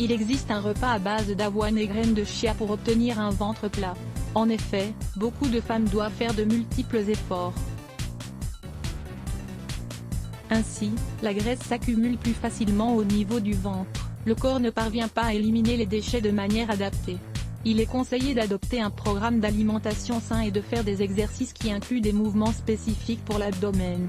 Il existe un repas à base d'avoine et graines de chia pour obtenir un ventre plat. En effet, beaucoup de femmes doivent faire de multiples efforts. Ainsi, la graisse s'accumule plus facilement au niveau du ventre, le corps ne parvient pas à éliminer les déchets de manière adaptée. Il est conseillé d'adopter un programme d'alimentation sain et de faire des exercices qui incluent des mouvements spécifiques pour l'abdomen.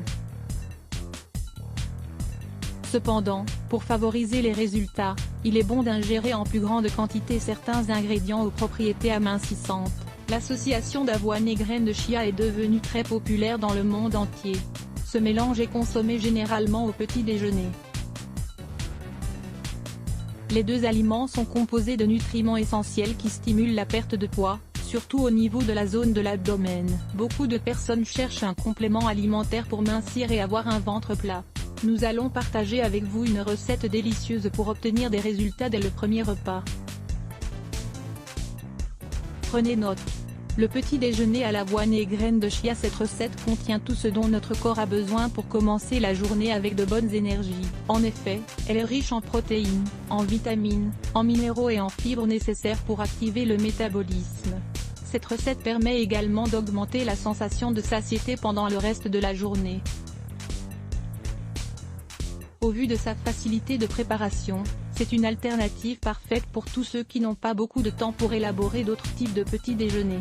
Cependant, pour favoriser les résultats, il est bon d'ingérer en plus grande quantité certains ingrédients aux propriétés amincissantes. L'association d'avoine et graines de chia est devenue très populaire dans le monde entier. Ce mélange est consommé généralement au petit déjeuner. Les deux aliments sont composés de nutriments essentiels qui stimulent la perte de poids, surtout au niveau de la zone de l'abdomen. Beaucoup de personnes cherchent un complément alimentaire pour mincir et avoir un ventre plat. Nous allons partager avec vous une recette délicieuse pour obtenir des résultats dès le premier repas. Prenez note. Le petit déjeuner à l'avoine et graines de chia. Cette recette contient tout ce dont notre corps a besoin pour commencer la journée avec de bonnes énergies. En effet, elle est riche en protéines, en vitamines, en minéraux et en fibres nécessaires pour activer le métabolisme. Cette recette permet également d'augmenter la sensation de satiété pendant le reste de la journée. Au vu de sa facilité de préparation, c'est une alternative parfaite pour tous ceux qui n'ont pas beaucoup de temps pour élaborer d'autres types de petits déjeuners.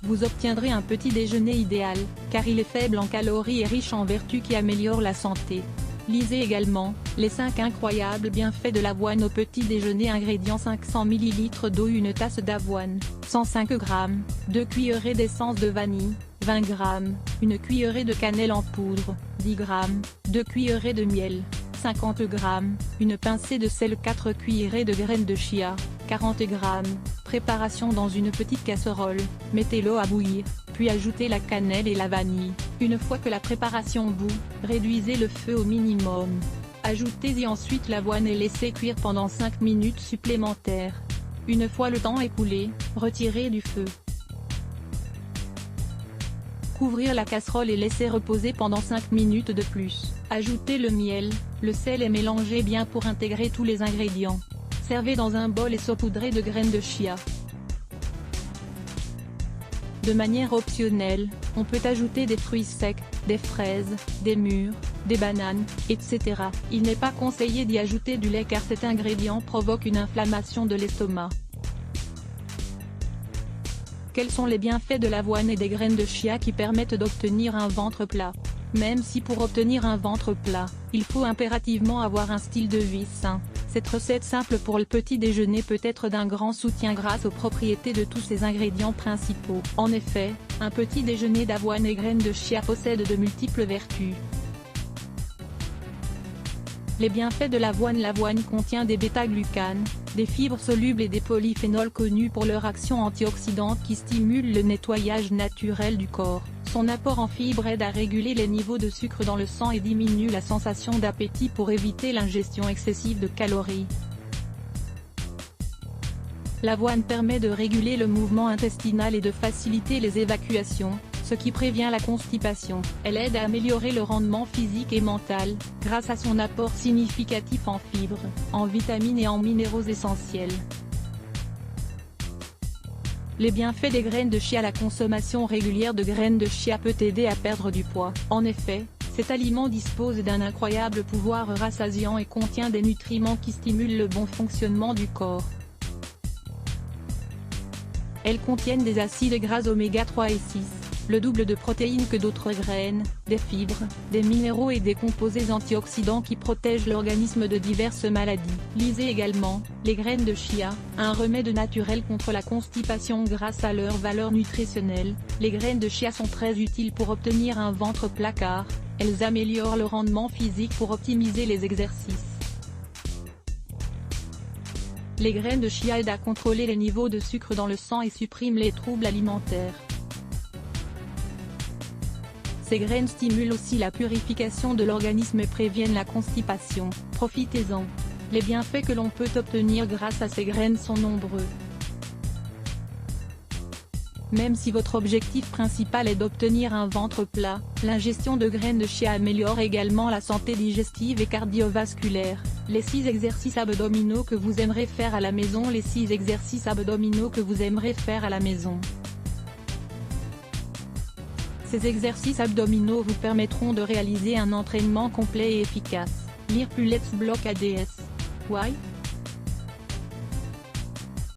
Vous obtiendrez un petit déjeuner idéal, car il est faible en calories et riche en vertus qui améliorent la santé. Lisez également, les 5 incroyables bienfaits de l'avoine au petit déjeuner. Ingrédients: 500 ml d'eau, une tasse d'avoine, 105 g, 2 cuillerées d'essence de vanille, 20 g, une cuillerée de cannelle en poudre, 10 g, 2 cuillerées de miel, 50 g, une pincée de sel, 4 cuillerées de graines de chia, 40 g. Préparation: dans une petite casserole, mettez l'eau à bouillir, puis ajoutez la cannelle et la vanille. Une fois que la préparation bout, réduisez le feu au minimum. Ajoutez-y ensuite l'avoine et laissez cuire pendant 5 minutes supplémentaires. Une fois le temps écoulé, retirez du feu. Couvrir la casserole et laisser reposer pendant 5 minutes de plus. Ajoutez le miel, le sel et mélangez bien pour intégrer tous les ingrédients. Servez dans un bol et saupoudrez de graines de chia. De manière optionnelle, on peut ajouter des fruits secs, des fraises, des mûres, des bananes, etc. Il n'est pas conseillé d'y ajouter du lait car cet ingrédient provoque une inflammation de l'estomac. Quels sont les bienfaits de l'avoine et des graines de chia qui permettent d'obtenir un ventre plat? Même si pour obtenir un ventre plat, il faut impérativement avoir un style de vie sain, cette recette simple pour le petit déjeuner peut être d'un grand soutien grâce aux propriétés de tous ses ingrédients principaux. En effet, un petit déjeuner d'avoine et graines de chia possède de multiples vertus. Les bienfaits de l'avoine: l'avoine contient des bêta-glucanes, des fibres solubles et des polyphénols connus pour leur action antioxydante qui stimule le nettoyage naturel du corps. Son apport en fibres aide à réguler les niveaux de sucre dans le sang et diminue la sensation d'appétit pour éviter l'ingestion excessive de calories. L'avoine permet de réguler le mouvement intestinal et de faciliter les évacuations, ce qui prévient la constipation. Elle aide à améliorer le rendement physique et mental, grâce à son apport significatif en fibres, en vitamines et en minéraux essentiels. Les bienfaits des graines de chia: la consommation régulière de graines de chia peut aider à perdre du poids. En effet, cet aliment dispose d'un incroyable pouvoir rassasiant et contient des nutriments qui stimulent le bon fonctionnement du corps. Elles contiennent des acides gras oméga 3 et 6, le double de protéines que d'autres graines, des fibres, des minéraux et des composés antioxydants qui protègent l'organisme de diverses maladies. Lisez également, les graines de chia, un remède naturel contre la constipation. Grâce à leur valeur nutritionnelle, les graines de chia sont très utiles pour obtenir un ventre plat car elles améliorent le rendement physique pour optimiser les exercices. Les graines de chia aident à contrôler les niveaux de sucre dans le sang et suppriment les troubles alimentaires. Ces graines stimulent aussi la purification de l'organisme et préviennent la constipation. Profitez-en. Les bienfaits que l'on peut obtenir grâce à ces graines sont nombreux. Même si votre objectif principal est d'obtenir un ventre plat, l'ingestion de graines de chia améliore également la santé digestive et cardiovasculaire. Les 6 exercices abdominaux que vous aimerez faire à la maison. Les 6 exercices abdominaux que vous aimerez faire à la maison. Ces exercices abdominaux vous permettront de réaliser un entraînement complet et efficace. Lire plus Let's Block ADS. Why?